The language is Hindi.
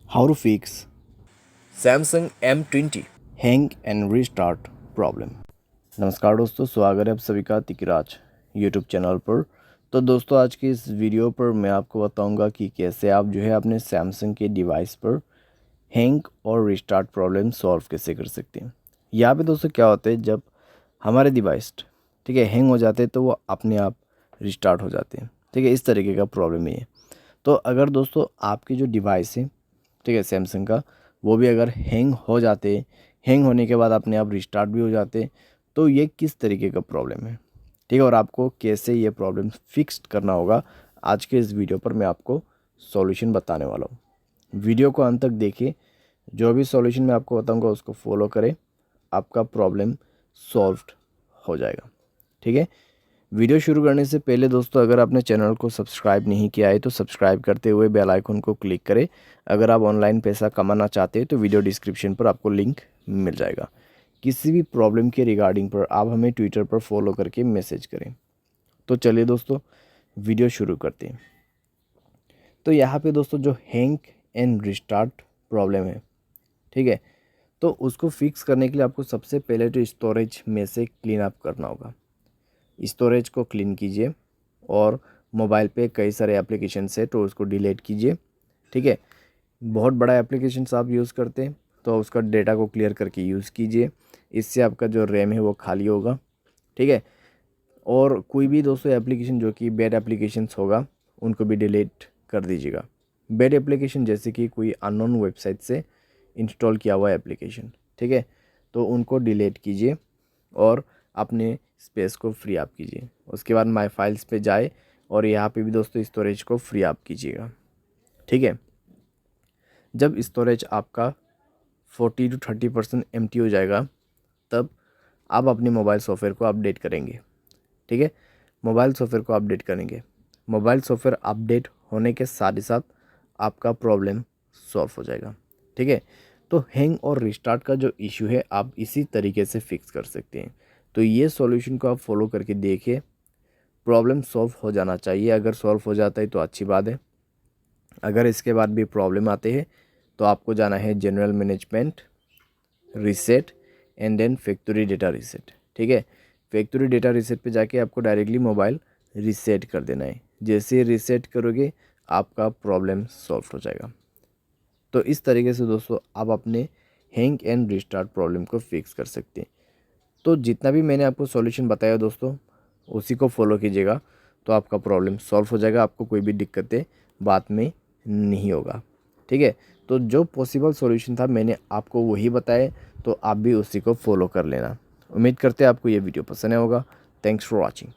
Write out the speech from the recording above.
How to fix Samsung M20। hang and restart problem। नमस्कार दोस्तों, स्वागत है आप सभी का तिकराज यूट्यूब चैनल पर। तो दोस्तों, आज की इस वीडियो पर मैं आपको बताऊंगा कि कैसे आप जो है अपने सैमसंग के डिवाइस पर हैंग और रिस्टार्ट प्रॉब्लम सॉल्व कैसे कर सकते हैं। यहाँ पे दोस्तों क्या होता है, जब हमारे डिवाइस ठीक है हैंग हो जाते हैं तो वो अपने आप रिस्टार्ट हो जाते हैं। ठीक है, इस तरीके का प्रॉब्लम है ये। तो अगर दोस्तों आपकी जो डिवाइस है, ठीक है सैमसंग का, वो भी अगर हैंग हो जाते, हैंग होने के बाद अपने आप रिस्टार्ट भी हो जाते, तो ये किस तरीके का प्रॉब्लम है, ठीक है, और आपको कैसे ये प्रॉब्लम फिक्स करना होगा, आज के इस वीडियो पर मैं आपको सॉल्यूशन बताने वाला हूँ। वीडियो को अंत तक देखिए, जो भी सॉल्यूशन मैं आपको बताऊँगा उसको फॉलो करें, आपका प्रॉब्लम सॉल्व्ड हो जाएगा। ठीक है, वीडियो शुरू करने से पहले दोस्तों, अगर आपने चैनल को सब्सक्राइब नहीं किया है तो सब्सक्राइब करते हुए बेल आइकन को क्लिक करें। अगर आप ऑनलाइन पैसा कमाना चाहते हैं तो वीडियो डिस्क्रिप्शन पर आपको लिंक मिल जाएगा। किसी भी प्रॉब्लम के रिगार्डिंग पर आप हमें ट्विटर पर फॉलो करके मैसेज करें। तो चलिए दोस्तों, वीडियो शुरू करते हैं। तो यहाँ पे दोस्तों जो हैंग एंड रिस्टार्ट प्रॉब्लम है, ठीक है, तो उसको फिक्स करने के लिए आपको सबसे पहले तो स्टोरेज में से क्लीन अप करना होगा। स्टोरेज को क्लीन कीजिए और मोबाइल पे कई सारे एप्लीकेशंस है तो उसको डिलीट कीजिए। ठीक है, बहुत बड़ा एप्लीकेशंस आप यूज़ करते हैं तो उसका डेटा को क्लियर करके यूज़ कीजिए। इससे आपका जो रैम है वो खाली होगा। ठीक है, और कोई भी दोस्तों एप्लीकेशन जो कि बैड एप्लीकेशंस होगा उनको भी डिलीट कर दीजिएगा। बैड एप्लीकेशन जैसे कि कोई अननोन वेबसाइट से इंस्टॉल किया हुआ एप्लीकेशन, ठीक है, तो उनको डिलीट कीजिए और अपने स्पेस को फ्री अप कीजिए। उसके बाद माय फाइल्स पे जाए और यहाँ पे भी दोस्तों स्टोरेज को फ्री अप कीजिएगा। ठीक है, जब स्टोरेज आपका 40 to 30% एम्प्टी हो जाएगा, तब आप अपने मोबाइल सॉफ्टवेयर को अपडेट करेंगे। ठीक है, मोबाइल सॉफ्टवेयर को अपडेट करेंगे। मोबाइल सॉफ्टवेयर अपडेट होने के साथ ही साथ आपका प्रॉब्लम सॉल्व हो जाएगा। ठीक है, तो हैंग और रिस्टार्ट का जो इशू है आप इसी तरीके से फिक्स कर सकते हैं। तो ये सॉल्यूशन को आप फॉलो करके देखिए, प्रॉब्लम सॉल्व हो जाना चाहिए। अगर सॉल्व हो जाता है तो अच्छी बात है। अगर इसके बाद भी प्रॉब्लम आते हैं तो आपको जाना है general management, reset and then factory data reset. ठीक है, फैक्ट्री डेटा रीसेट पे जाके आपको डायरेक्टली मोबाइल रीसेट कर देना है। जैसे रीसेट करोगे आपका प्रॉब्लम सॉल्व हो जाएगा। तो इस तरीके से दोस्तों आप अपने हैंग एंड रिस्टार्ट प्रॉब्लम को फिक्स कर सकते हैं। तो जितना भी मैंने आपको सॉल्यूशन बताया दोस्तों, उसी को फॉलो कीजिएगा तो आपका प्रॉब्लम सॉल्व हो जाएगा। आपको कोई भी दिक्कतें बाद में नहीं होगा। ठीक है, तो जो पॉसिबल सॉल्यूशन था मैंने आपको वही बताए, तो आप भी उसी को फॉलो कर लेना। उम्मीद करते हैं आपको ये वीडियो पसंद आया होगा। Thanks for watching.